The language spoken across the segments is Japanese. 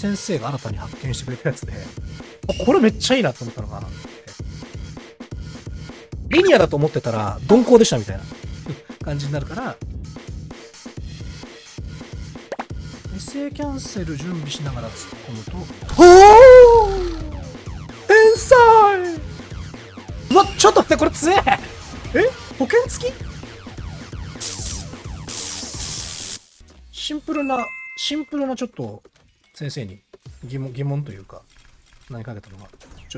先生が新たに発見してくれたやつで、これめっちゃいいなと思ったのが、リニアだと思ってたら鈍行でしたみたいな感じになるから、SA キャンセル準備しながら突っ込むと、天才。うわ、ちょっと待って、これ強え。保険付き？シンプルなちょっと先生に疑問というか投げかけたのが、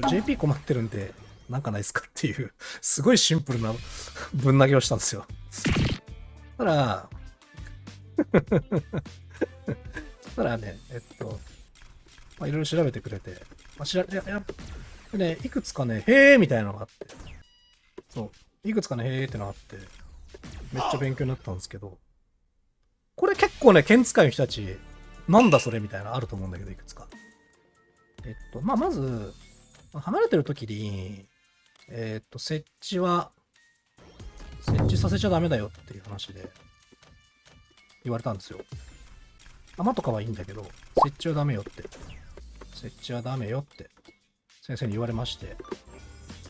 JP 困ってるんでなんかないっすかっていう、すごいシンプルなぶん投げをしたんですよ。ただね、いろいろ調べてくれて、いくつかね、へーみたいなのがあって、そう、いくつかね、へーってのがあって、めっちゃ勉強になったんですけど、これ結構ね、剣使いの人たち、なんだそれみたいなのあると思うんだけど、いくつか。まず、離れてる時に、設置させちゃダメだよっていう話で言われたんですよ。弾とかはいいんだけど、設置はダメよって。設置はダメよって先生に言われまして。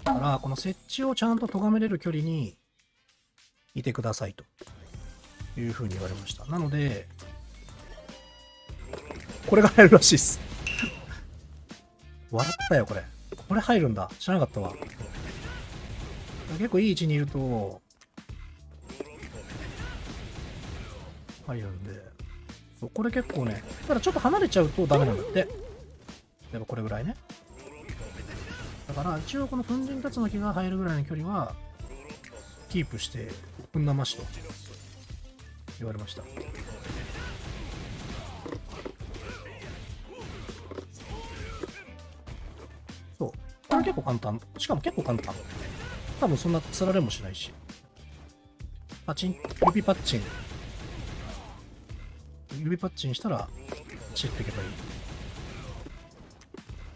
だから、この設置をちゃんと咎めれる距離にいてくださいというふうに言われました。なので、これが入るらしいっす。笑ったよ、これ。これ入るんだ。知らなかったわ。結構いい位置にいると、入るんで。これ結構ね、ただちょっと離れちゃうとダメなんだって。例えばこれぐらいね。だから一応この粉塵竜巻が入るぐらいの距離は、キープして、ふんなましと言われました。そう。これ結構簡単。しかも結構簡単。多分そんなつられもしないし。パチン、指パッチン。指パッチンしたら、散っていけばいい。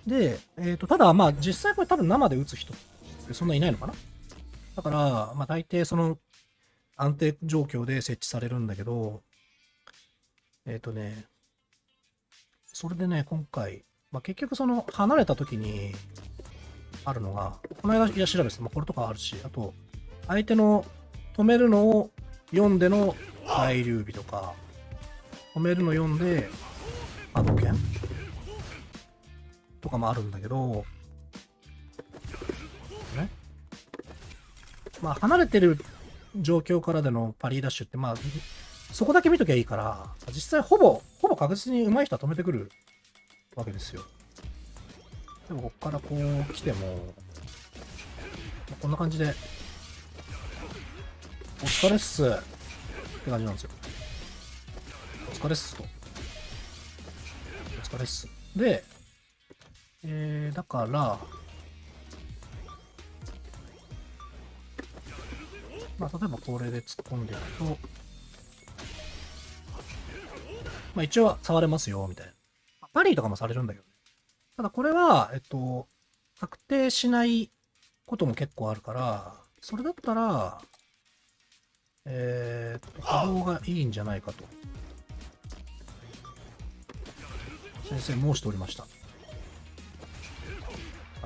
で、ただまあ実際これ多分生で打つ人ってそんないないのかな。だから、まあ大抵その安定状況で設置されるんだけど、それでね、今回、まあ結局その離れた時にあるのが、この間調べてた、まあこれとかあるし、あと、相手の止めるのを読んでの大流日とか、止めるの読んで、波動拳とかもあるんだけど、ね。まあ、離れてる状況からでのパリーダッシュって、まあ、そこだけ見ときゃいいから、実際ほぼ確実に上手い人は止めてくるわけですよ。でも、こっからこう来ても、こんな感じで、お疲れっすって感じなんですよ。お疲れっすと。お疲れっす。で、だから、まあ、例えばこれで突っ込んでいくと、まあ一応触れますよ、みたいな。パリーとかもされるんだけどね。ただこれは、確定しないことも結構あるから、それだったら、波動がいいんじゃないかと、先生申しておりました。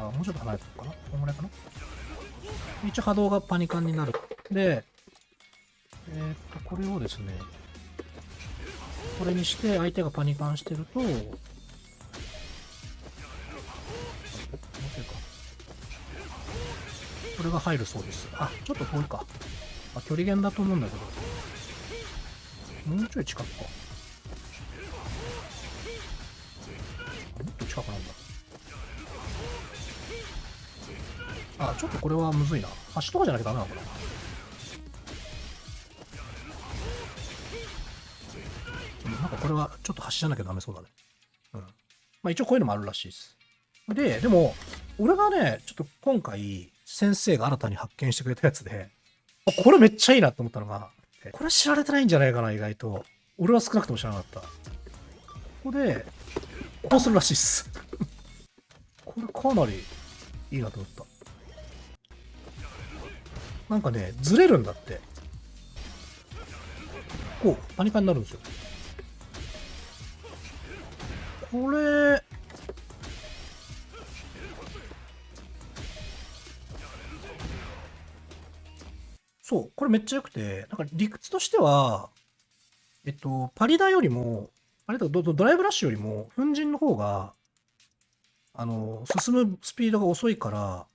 もうちょっと離れてるかな、このぐらいかな。一応波動がパニカンになる。で、これをですね、これにして相手がパニカンしてると、これが入るそうです。あ、ちょっと遠いか。距離減だと思うんだけど。もうちょい近くか。もっと近くなんだ。ちょっとこれはむずいな。端とかじゃなきゃダメなのかな。なんかこれはちょっと端じゃなきゃダメそうだね。まあ一応こういうのもあるらしいです。でも、俺がね、ちょっと今回、先生が新たに発見してくれたやつで、これめっちゃいいなと思ったのが、これ知られてないんじゃないかな、意外と。俺は少なくとも知らなかった。ここで、こうするらしいっす。これかなりいいなと思った。なんかね、ずれるんだって。こう、パニカンになるんですよ。これ、そう、これめっちゃ良くて、なんか理屈としては、パリダよりも、あれだとドライブラッシュよりも、粉塵の方が、進むスピードが遅いから、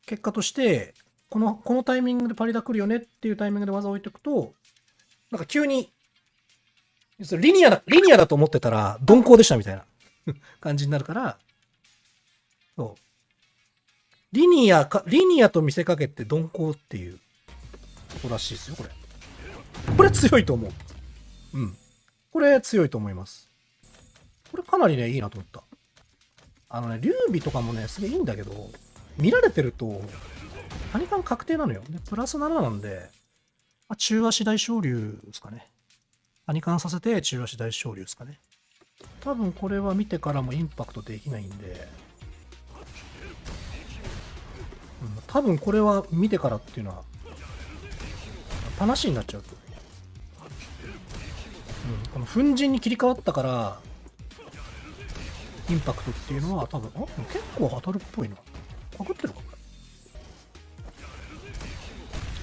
結果として、このタイミングでパリダ来るよねっていうタイミングで技を置いておくと、なんか急に、リニアだと思ってたら、鈍行でしたみたいな感じになるから、そう。リニアと見せかけて鈍行っていうことらしいですよ、これ。これ強いと思う。うん。これ強いと思います。これかなりね、いいなと思った。劉備とかもね、すげえいいんだけど、見られてると、谷間確定なのよ。で、プラス7なんで、まあ、中足大昇竜ですかね。谷間させて中足大昇竜ですかね。多分これは見てからもインパクトできないんで、多分これは見てからっていうのは、話になっちゃうと。この粉塵に切り替わったから、インパクトっていうのは多分、結構当たるっぽいな。かくってるかこ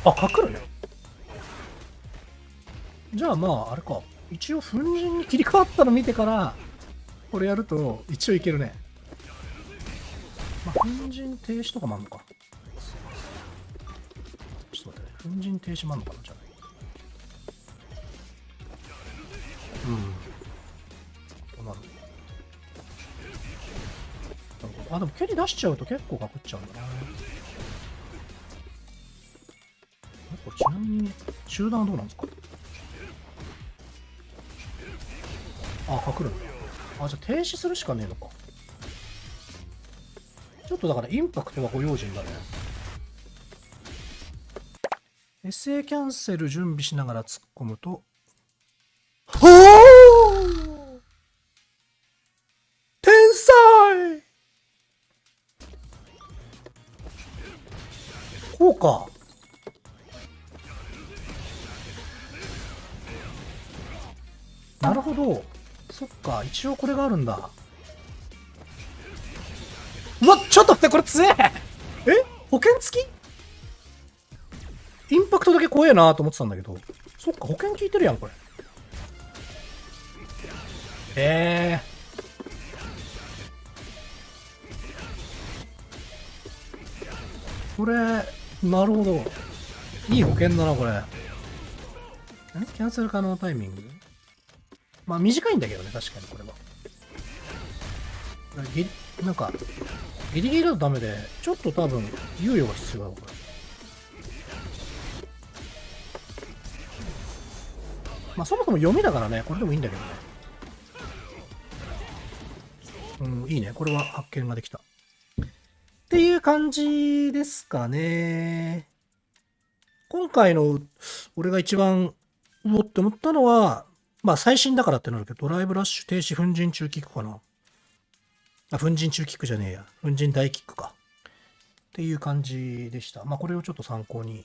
れ。かくるね。じゃあまあ、あれか。一応粉塵に切り替わったの見てから、これやると、一応いけるね。まあ、粉塵停止とかもあんのか。ちょっと待ってね。粉塵停止もあんのかなじゃない。どうなる？でも蹴り出しちゃうと結構かくっちゃうんだな。これちなみに、中段はどうなんですか？かくるんだ。じゃあ停止するしかねえのか。ちょっとだからインパクトはご用心だね。SA キャンセル準備しながら突っ込むと、天才！こうか。なるほど。そっか、一応これがあるんだ。うわ、ちょっと待って、これ強え！保険付き？インパクトだけ怖えなと思ってたんだけど。そっか、保険効いてるやん、これ。これ、なるほど。いい保険だな、これ。キャンセル可能タイミング？まあ短いんだけどね、確かにこれは。なんか、ギリギリだとダメで、ちょっと多分、猶予が必要だ、これ。まあそもそも読みだからね、これでもいいんだけどね。いいね。これは発見ができた。っていう感じですかね。今回の俺が一番うおって思ったのは、まあ最新だからってなるけど、ドライブラッシュ停止粉塵中キックかな。粉塵中キックじゃねえや。粉塵大キックか。っていう感じでした。まあこれをちょっと参考に